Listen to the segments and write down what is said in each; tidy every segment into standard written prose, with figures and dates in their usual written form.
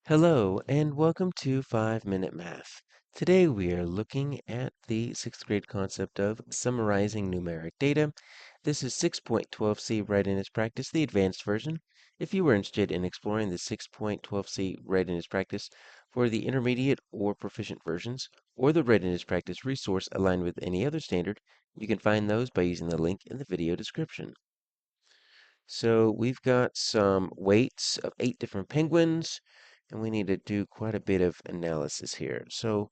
Hello, and welcome to 5 Minute Math. Today we are looking at the 6th grade concept of summarizing numeric data. This is 6.12c Readiness Practice, the advanced version. If you were interested in exploring the 6.12c Readiness Practice for the intermediate or proficient versions, or the Readiness Practice resource aligned with any other standard, you can find those by using the link in the video description. So we've got some weights of 8 different penguins, and we need to do quite a bit of analysis here. So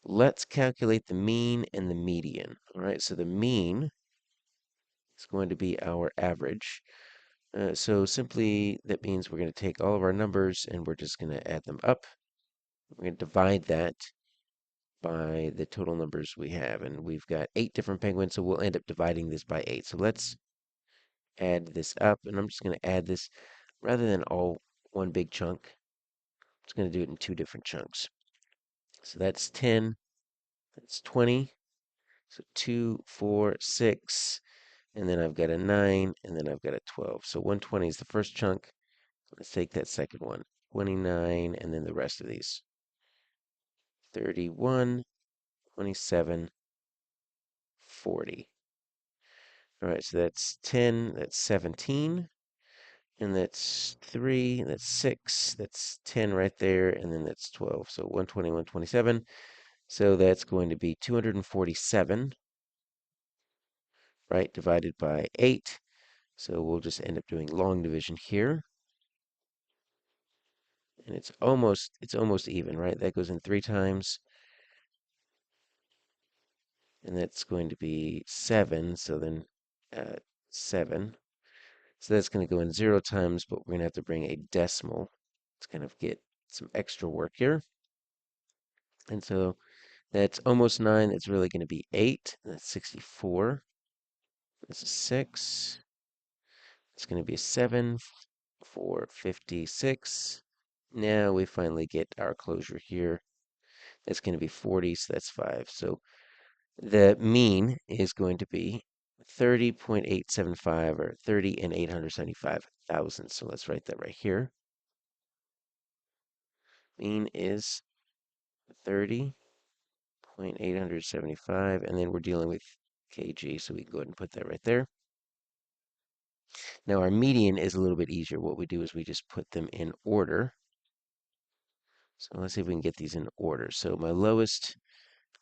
let's calculate the mean and the median. All right, so the mean is going to be our average. So simply that means we're going to take all of our numbers and we're just going to add them up. We're going to divide that by the total numbers we have. And we've got 8 different penguins, so we'll end up dividing this by 8. So let's add this up, and I'm just going to add this rather than all one big chunk. I'm just going to do it in 2 different chunks. So that's 10, that's 20, so 2, 4, 6, and then I've got a 9, and then I've got a 12. So 120 is the first chunk. Let's take that second one, 29, and then the rest of these. 31, 27, 40. All right, so that's 10, that's 17, and that's 3, that's 6, that's 10 right there, and then that's 12. So 120, 127. So that's going to be 247, right, divided by 8. So we'll just end up doing long division here. And it's almost even, right? That goes in 3 times. And that's going to be 7. So then 7. So that's going to go in 0 times, but we're going to have to bring a decimal to kind of get some extra work here. And so that's almost 9. It's really going to be 8. That's 64. That's a 6. It's going to be a 7 for 56. Now we finally get our closure here. That's going to be 40, so that's 5. So the mean is going to be 30.875 or 30 and 875 thousandths. So let's write that right here. Mean is 30.875, and then we're dealing with kg, so we can go ahead and put that right there. Now our median is a little bit easier. What we do is we just put them in order. So let's see if we can get these in order. So my lowest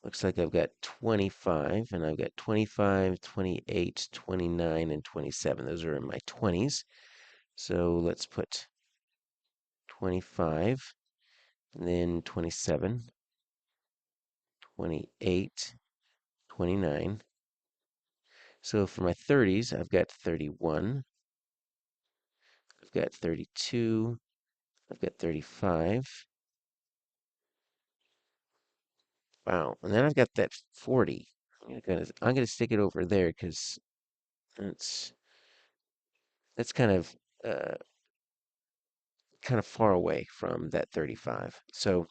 looks like I've got 25, and I've got 25, 28, 29, and 27. Those are in my 20s. So let's put 25, and then 27, 28, 29. So for my 30s, I've got 31, I've got 32, I've got 35. Wow, and then I've got that 40. I'm gonna stick it over there because that's that's uh, kind of far away from that 35. So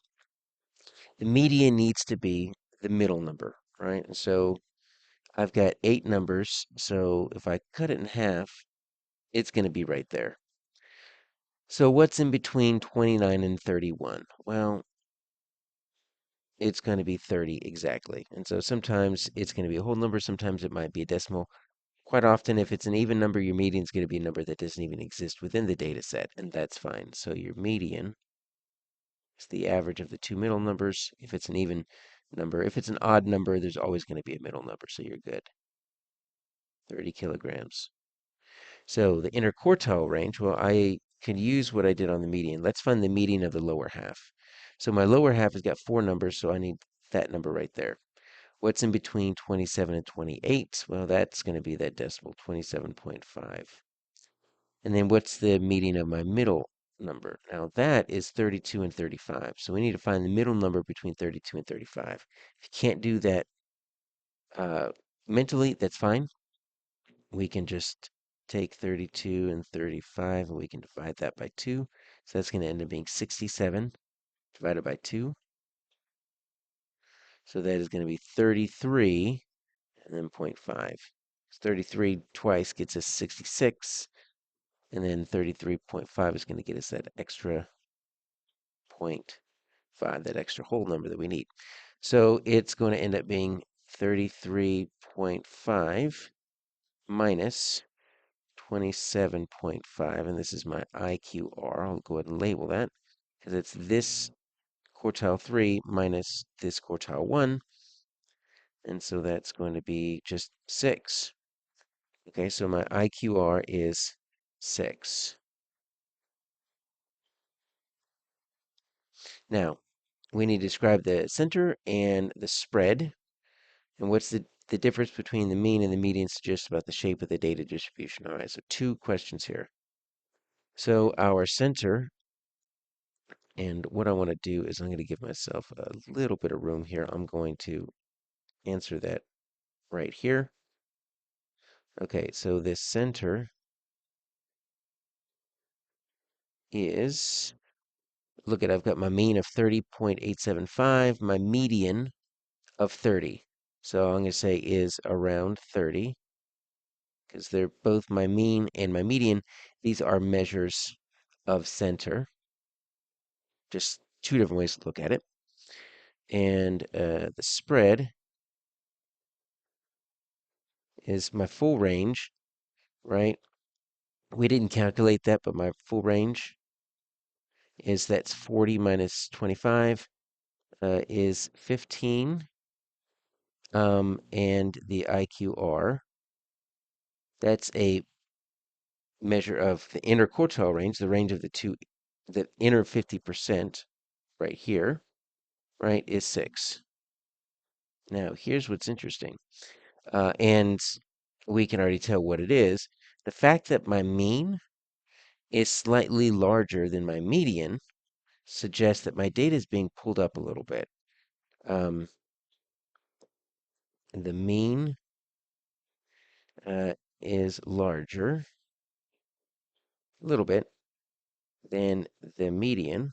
the median needs to be the middle number, right? And so I've got 8 numbers. So if I cut it in half, it's going to be right there. So what's in between 29 and 31? Well, it's going to be 30 exactly. And so sometimes it's going to be a whole number. Sometimes it might be a decimal. Quite often, if it's an even number, your median is going to be a number that doesn't even exist within the data set, and that's fine. So your median is the average of the 2 middle numbers. If it's an even number, if it's an odd number, there's always going to be a middle number, so you're good. 30 kilograms. So the interquartile range, well, I can use what I did on the median. Let's find the median of the lower half. So my lower half has got 4 numbers, so I need that number right there. What's in between 27 and 28? Well, that's going to be that decimal, 27.5. And then what's the median of my middle number? Now that is 32 and 35. So we need to find the middle number between 32 and 35. If you can't do that mentally, that's fine. We can just take 32 and 35 and we can divide that by 2. So that's going to end up being 67 divided by 2. So that is going to be 33 and then 0.5. 33 twice gets us 66. And then 33.5 is going to get us that extra 33.5, that extra whole number that we need. So it's going to end up being 33.5 minus 27.5, and this is my IQR. I'll go ahead and label that because it's this quartile 3 minus this quartile 1, and so that's going to be just 6. Okay, so my IQR is 6. Now, we need to describe the center and the spread, and what's the difference between the mean and the median suggests about the shape of the data distribution. All right, so two questions here. So our center, and what I want to do is I'm going to give myself a little bit of room here. I'm going to answer that right here. Okay, so this center is, look at, I've got my mean of 30.875, my median of 30. So I'm going to say is around 30 because they're both my mean and my median. These are measures of center, just two different ways to look at it. And the spread is my full range, right? We didn't calculate that, but my full range is that's 40 minus 25 is 15. And the IQR, that's a measure of the interquartile range, the range of the inner 50% right here, right, is 6. Now, here's what's interesting. And we can already tell what it is. The fact that my mean is slightly larger than my median suggests that my data is being pulled up a little bit. The mean is larger, a little bit, than the median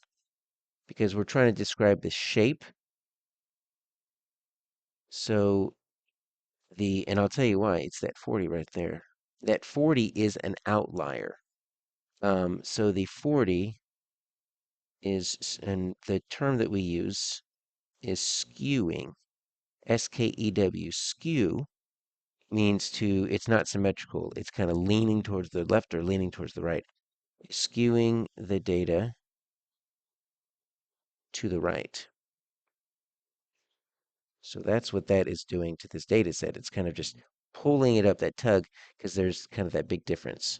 because we're trying to describe the shape. So and I'll tell you why, it's that 40 right there. That 40 is an outlier. So the 40 is, and the term that we use is skewing. S-K-E-W, skew means it's not symmetrical. It's kind of leaning towards the left or leaning towards the right. Skewing the data to the right. So that's what that is doing to this data set. It's kind of just pulling it up, that tug, because there's kind of that big difference.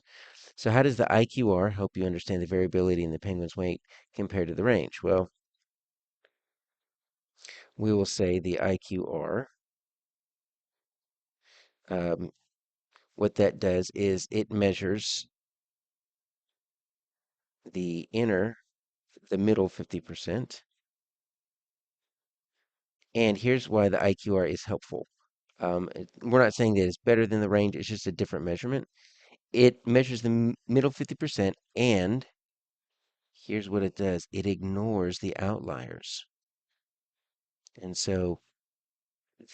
So how does the IQR help you understand the variability in the penguin's weight compared to the range? Well, we will say the IQR, what that does is it measures the middle 50%. And here's why the IQR is helpful. We're not saying that it's better than the range, it's just a different measurement. It measures the middle 50%, and here's what it does. It ignores the outliers. And so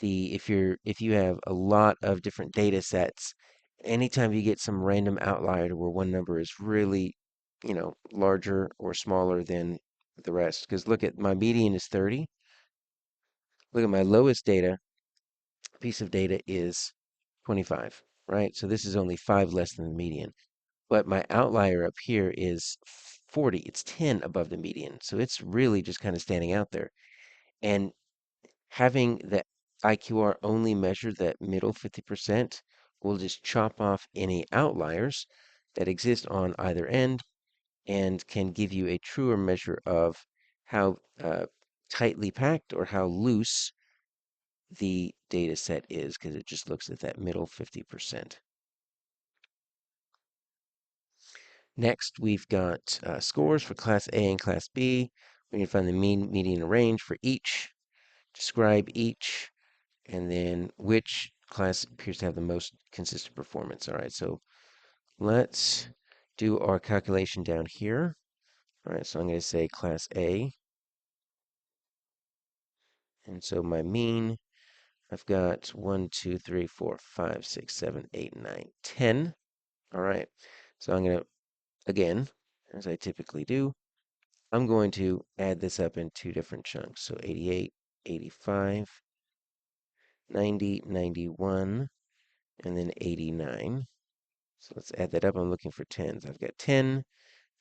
if you have a lot of different data sets, anytime you get some random outlier where one number is really, larger or smaller than the rest. Because look at my median is 30. Look at my lowest piece of data is 25, right? So this is only 5 less than the median. But my outlier up here is 40. It's 10 above the median. So it's really just kind of standing out there. And having the IQR only measure that middle 50% will just chop off any outliers that exist on either end and can give you a truer measure of how tightly packed or how loose the data set is because it just looks at that middle 50%. Next, we've got scores for Class A and Class B. We can find the mean, median, and range for each, describe each, and then which class appears to have the most consistent performance. All right, so let's do our calculation down here. All right, so I'm going to say Class A. And so my mean, I've got 1, 2, 3, 4, 5, 6, 7, 8, 9, 10. All right, so I'm going to, again, as I typically do, I'm going to add this up in two different chunks. So 88, 85, 90, 91, and then 89. So let's add that up. I'm looking for tens. I've got 10,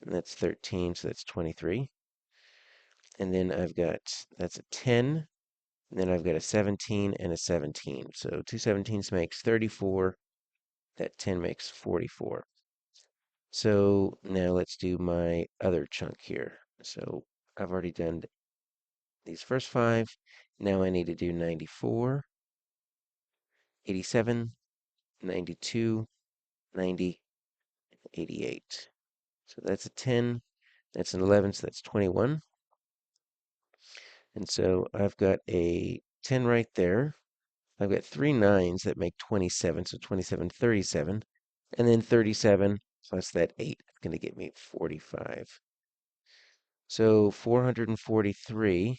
and that's 13, so that's 23. And then that's a 10, and then I've got a 17 and a 17. So two 17s makes 34. That 10 makes 44. So now let's do my other chunk here. So I've already done these first five. Now I need to do 94, 87, 92, 90, 88. So that's a 10. That's an 11, so that's 21. And so I've got a 10 right there. I've got three nines that make 27, so 27, 37. And then 37 plus that 8 is going to get me 45. So 443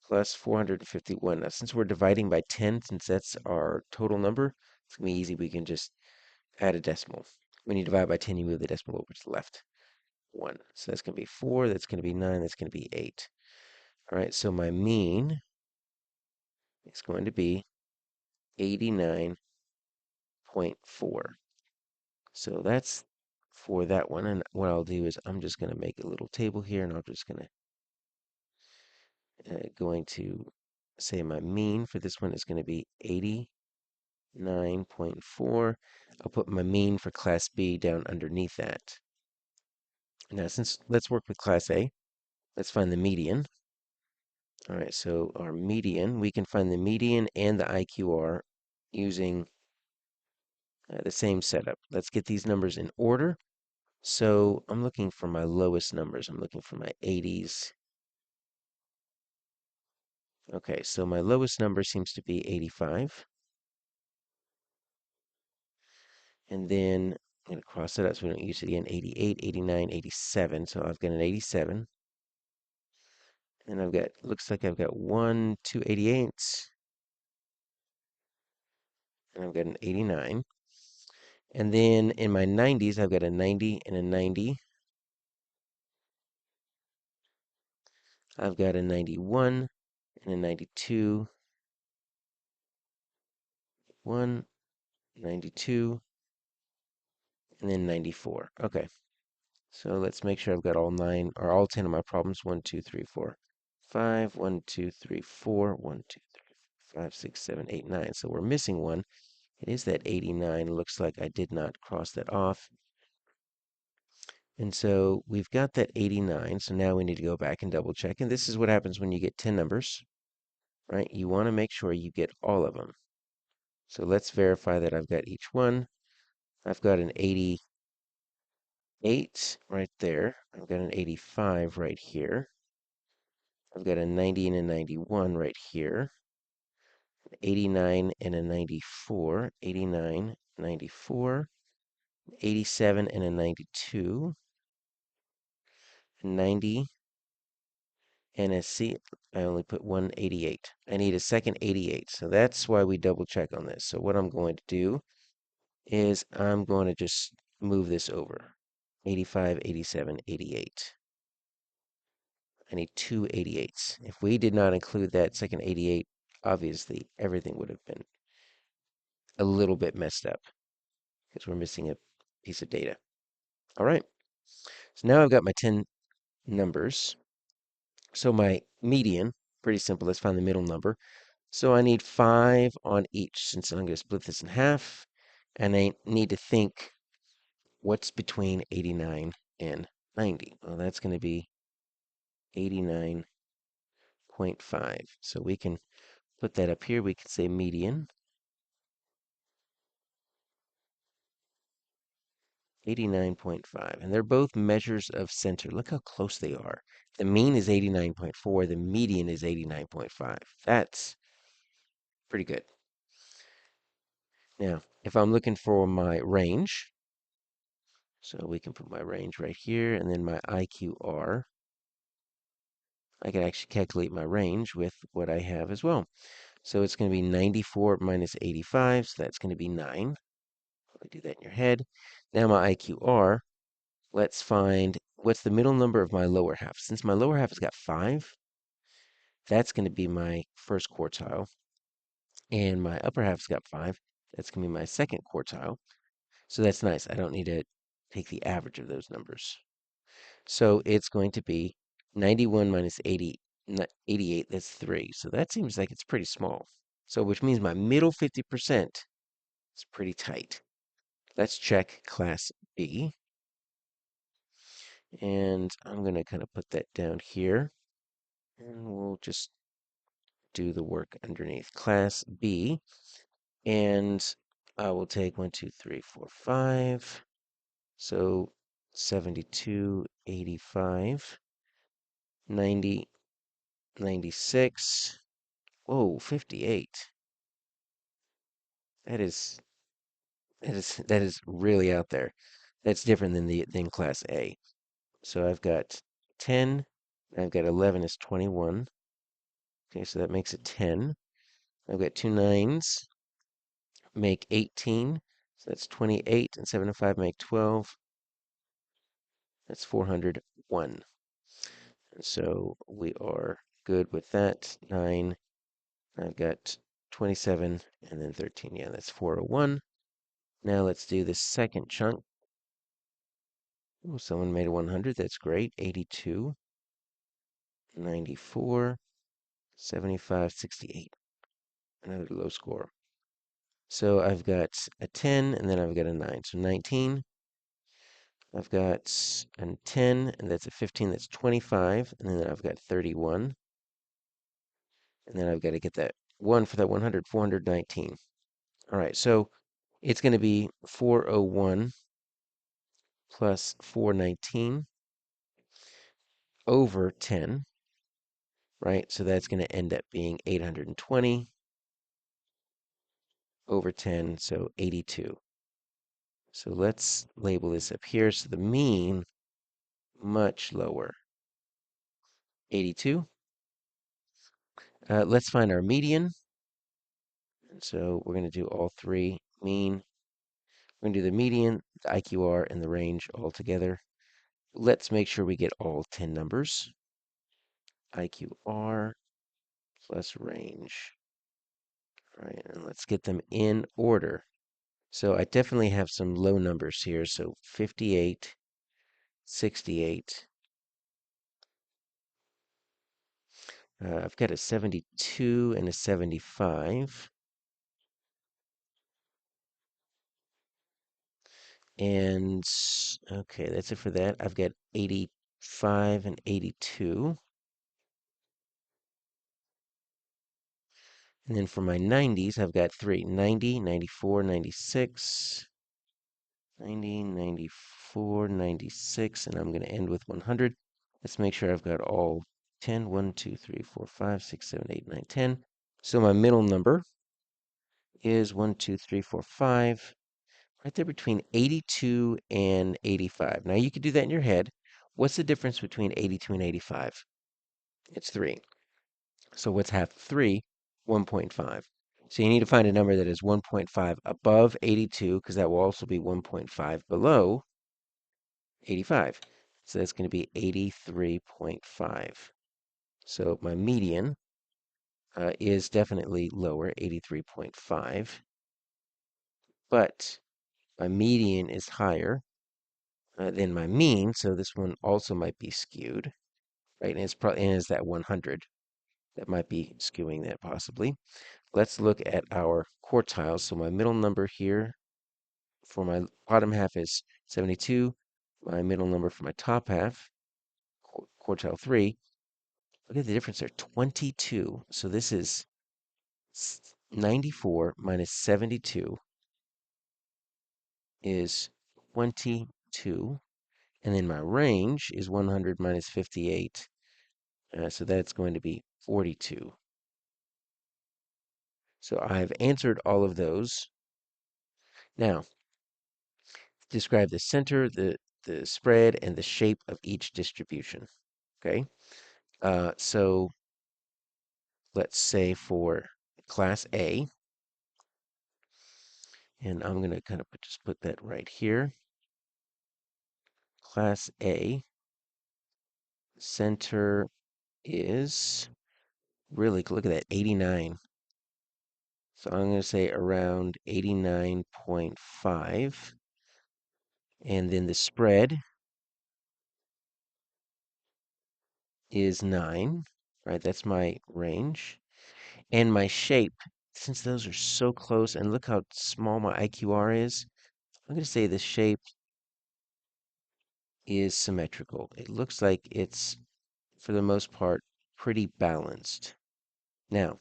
plus 451. Now, since we're dividing by 10, since that's our total number, it's going to be easy. We can just add a decimal. When you divide by 10, you move the decimal over to the left. 1. So that's going to be 4. That's going to be 9. That's going to be 8. All right, so my mean is going to be 89.4. So that's for that one. And what I'll do is I'm just going to make a little table here, and I'm just going to say my mean for this one is going to be 89.4. I'll put my mean for Class B down underneath that. Now, let's work with Class A. Let's find the median. All right, so our median, we can find the median and the IQR using the same setup. Let's get these numbers in order. So I'm looking for my lowest numbers. I'm looking for my 80s. Okay, so my lowest number seems to be 85. And then I'm going to cross it out so we don't use it again. 88, 89, 87. So I've got an 87. And looks like I've got one, two 88s. And I've got an 89. And then in my 90s, I've got a 90 and a 90. I've got a 91 and a 92. 1, 92, and then 94. Okay. So let's make sure I've got all 9 or all 10 of my problems. 1, 2, 3, 4, 5. 1, 2, 3, 4. 1, 2, 3, 4, 5, 6, 7, 8, 9. So we're missing one. It is that 89. Looks like I did not cross that off. And so we've got that 89. So now we need to go back and double check. And this is what happens when you get 10 numbers, right? You want to make sure you get all of them. So let's verify that I've got each one. I've got an 88 right there. I've got an 85 right here. I've got a 90 and a 91 right here. 89 and a 94. 89, 94. 87 and a 92. 90 and a C. I only put one 88. I need a second 88. So that's why we double check on this. So what I'm going to do is I'm going to just move this over. 85, 87, 88. I need two 88s. If we did not include that second 88, obviously everything would have been a little bit messed up because we're missing a piece of data. All right. So now I've got my 10 numbers. So my median, pretty simple. Let's find the middle number. So I need 5 on each since I'm going to split this in half. And I need to think what's between 89 and 90. Well, that's going to be 89.5. So we can put that up here. We can say median 89.5. And they're both measures of center. Look how close they are. The mean is 89.4. The median is 89.5. That's pretty good. Now, if I'm looking for my range, so we can put my range right here, and then my IQR. I can actually calculate my range with what I have as well. So it's going to be 94 minus 85, so that's going to be 9. Probably do that in your head. Now my IQR, let's find what's the middle number of my lower half? Since my lower half has got 5, that's going to be my first quartile. And my upper half's got 5. That's going to be my second quartile. So that's nice. I don't need to take the average of those numbers. So it's going to be 91 minus 88, that's 3. So that seems like it's pretty small. So which means my middle 50% is pretty tight. Let's check class B. And I'm going to kind of put that down here. And we'll just do the work underneath. Class B. And I will take 1, 2, 3, 4, 5. So 72, 85, 90, 96. Whoa, 58. That is that is really out there. That's different than class A. So I've got 10, I've got 11 is 21. Okay, so that makes it 10. I've got 2 nines, make 18. So that's 28, and 7 and 5 make 12. That's 401. And so we are good with that. 9, I've got 27, and then 13. Yeah, that's 401. Now let's do the second chunk. Oh, someone made a 100. That's great. 82, 94, 75, 68. Another low score. So I've got a 10, and then I've got a 9. So 19. I've got a 10, and that's a 15. That's 25. And then I've got 31. And then I've got to get that 1 for that 100, 419. All right, so it's going to be 401 plus 419 over 10, right? So that's going to end up being 820 over 10, so 82. So let's label this up here. So the mean, much lower, 82. Let's find our median. And so we're going to do all three. Mean, we're going to do the median, the IQR, and the range all together. Let's make sure we get all 10 numbers. IQR plus range. All right, and let's get them in order. So I definitely have some low numbers here. So 58, 68. I've got a 72 and a 75. And okay, that's it for that. I've got 85 and 82. And then for my 90s, I've got 3, 90, 94, 96, 90, 94, 96, and I'm going to end with 100. Let's make sure I've got all 10. 1, 2, 3, 4, 5, 6, 7, 8, 9, 10. So my middle number is 1, 2, 3, 4, 5, right there between 82 and 85. Now you could do that in your head. What's the difference between 82 and 85? It's 3. So what's half of 3? 1.5. So you need to find a number that is 1.5 above 82, because that will also be 1.5 below 85. So that's going to be 83.5. So my median is definitely lower, 83.5. But my median is higher than my mean, so this one also might be skewed, right? And it's probably and it's that 100 that might be skewing that possibly. Let's look at our quartiles. So my middle number here for my bottom half is 72. My middle number for my top half, quartile 3, look at the difference there, 22. So this is 94 minus 72 is 22. And then my range is 100 minus 58. So that's going to be 42. So I've answered all of those. Now, describe the center, the spread, and the shape of each distribution. Okay. So let's say for class A, and I'm going to kind of just put that right here. Class A, Center is really, look at that, 89. So I'm going to say around 89.5. And then the spread is 9, right? That's my range. And my shape, since those are so close, and look how small my IQR is, I'm going to say the shape is symmetrical. It looks like it's, for the most part, pretty balanced. Now,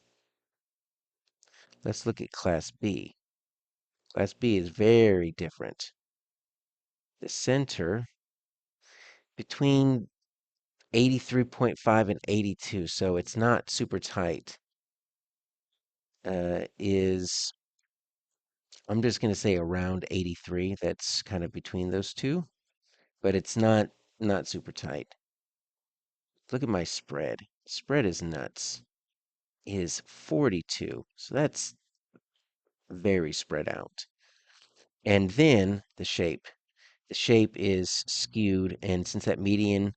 let's look at Class B. Class B is very different. The center between 83.5 and 82, so it's not super tight, is, I'm just going to say around 83. That's kind of between those two, but it's not super tight. Look at my spread. Spread is nuts. It is 42. So that's very spread out. And then the shape. The shape is skewed, and since that median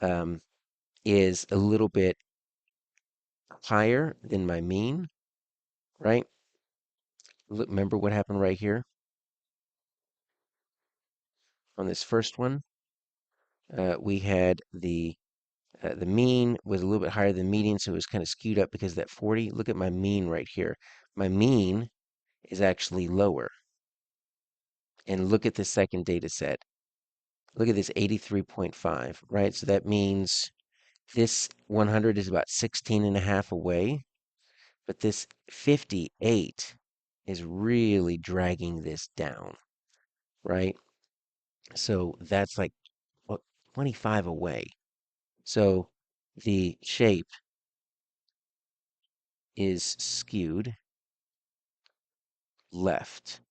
um, is a little bit higher than my mean, right? Look, remember what happened right here on this first one? We had the mean was a little bit higher than median, so it was kind of skewed up because of that 40. Look at my mean right here. My mean is actually lower. And look at the second data set. Look at this 83.5, right? So that means this 100 is about 16 and a half away, but this 58 is really dragging this down, right? So that's like what, 25 away. So the shape is left.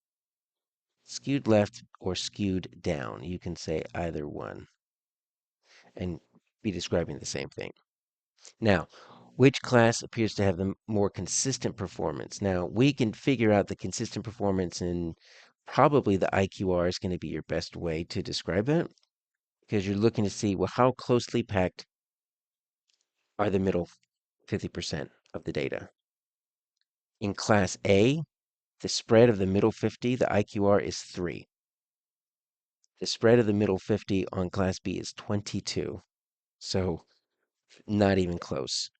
Skewed left or skewed down. You can say either one and be describing the same thing. Now, which class appears to have the more consistent performance? Now, we can figure out the consistent performance, and probably the IQR is going to be your best way to describe it because you're looking to see, well, how closely packed are the middle 50% of the data. In class A, the spread of the middle 50, the IQR is 3. The spread of the middle 50 on class B is 22. So not even close.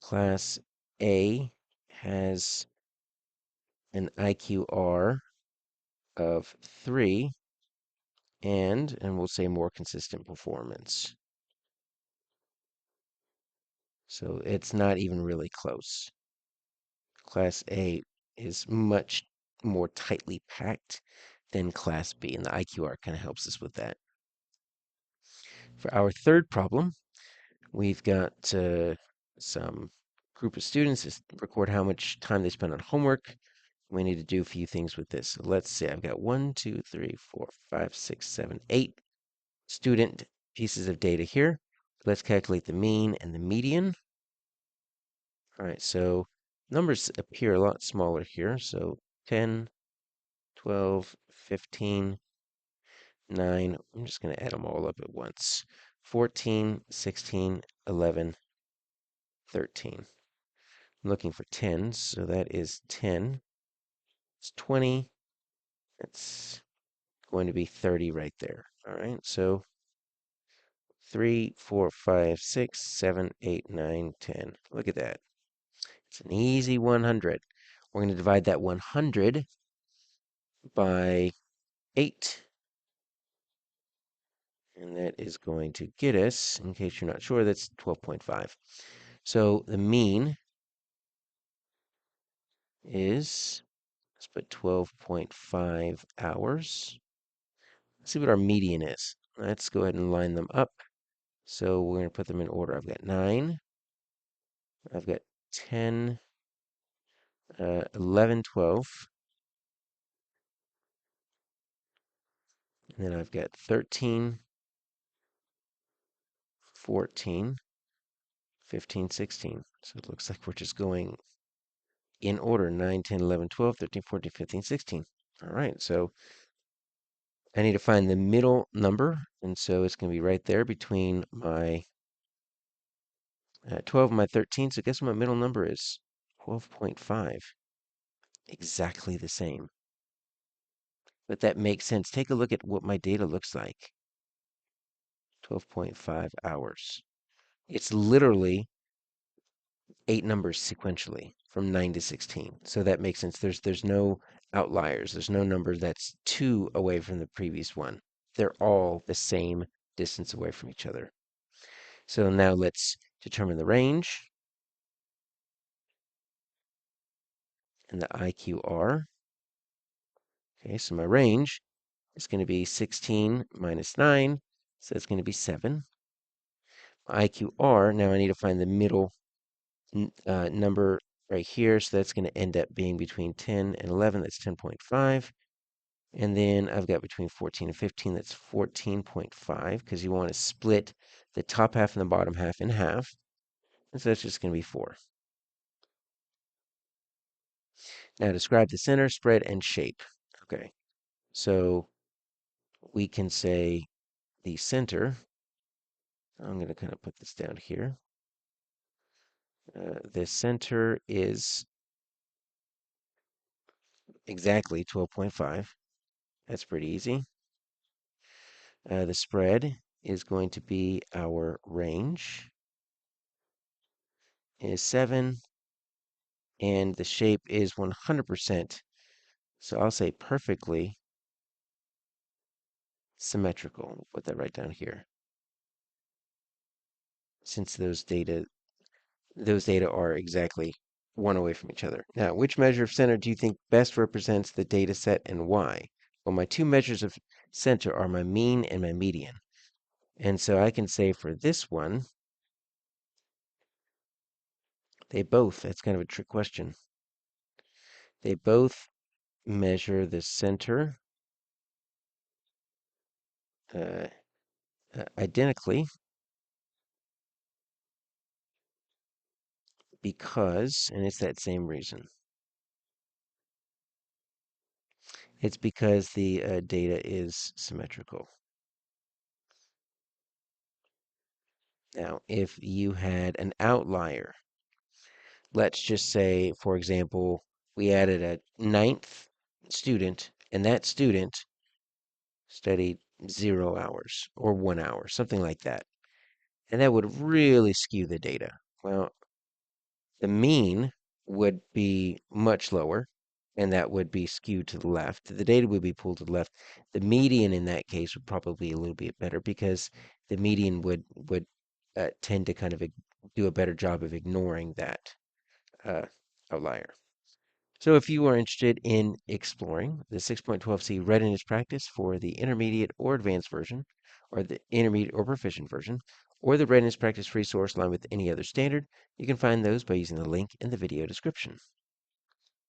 Class A has an IQR of 3 and we'll say more consistent performance. So it's not even really close. Class A is much more tightly packed than Class B, and the IQR kind of helps us with that. For our third problem, we've got some group of students to record how much time they spend on homework. We need to do a few things with this. So let's see, I've got 1, 2, 3, 4, 5, 6, 7, 8 student pieces of data here. Let's calculate the mean and the median. All right, so numbers appear a lot smaller here. So 10, 12, 15, 9. I'm just going to add them all up at once. 14, 16, 11, 13. I'm looking for 10s, so that is 10. It's 20. It's going to be 30 right there. All right, so 3, 4, 5, 6, 7, 8, 9, 10. Look at that. It's an easy 100. We're going to divide that 100 by 8. And that is going to get us, in case you're not sure, that's 12.5. So the mean is, let's put 12.5 hours. Let's see what our median is. Let's go ahead and line them up. So we're going to put them in order. I've got 9. I've got 10, 11, 12. And then I've got 13, 14, 15, 16. So it looks like we're just going in order 9, 10, 11, 12, 13, 14, 15, 16. All right, so I need to find the middle number, and so it's going to be right there between my 12 and my 13. So guess what my middle number is? 12.5. Exactly the same. But that makes sense. Take a look at what my data looks like. 12.5 hours. It's literally 8 numbers sequentially from 9 to 16. So that makes sense. There's no outliers. There's no number that's 2 away from the previous one. They're all the same distance away from each other. So now let's determine the range and the IQR. Okay, so my range is going to be 16 minus 9, so it's going to be 7. My IQR, now I need to find the middle number right here, so that's going to end up being between 10 and 11, that's 10.5. And then I've got between 14 and 15, that's 14.5, because you want to split the top half and the bottom half in half. And so that's just going to be 4. Now describe the center, spread, and shape. Okay, so we can say the center. I'm going to kind of put this down here. The center is exactly 12.5. That's pretty easy. The spread is going to be our range is 7, and the shape is 100%. So I'll say perfectly symmetrical. We'll put that right down here. Since those data are exactly one away from each other. Now, which measure of center do you think best represents the data set and why? Well, my two measures of center are my mean and my median. And so I can say for this one, that's kind of a trick question. They both measure the center uh, identically because, and it's that same reason. It's because the data is symmetrical. Now, if you had an outlier, let's just say, for example, we added a ninth student, and that student studied 0 hours or 1 hour, something like that. And that would really skew the data. Well, the mean would be much lower, and that would be skewed to the left. The data would be pulled to the left. The median in that case would probably be a little bit better because the median would tend to kind of do a better job of ignoring that uh, outlier. So if you are interested in exploring the 6.12c readiness practice for the intermediate or advanced version, or the intermediate or proficient version, or the readiness practice resource along with any other standard, you can find those by using the link in the video description.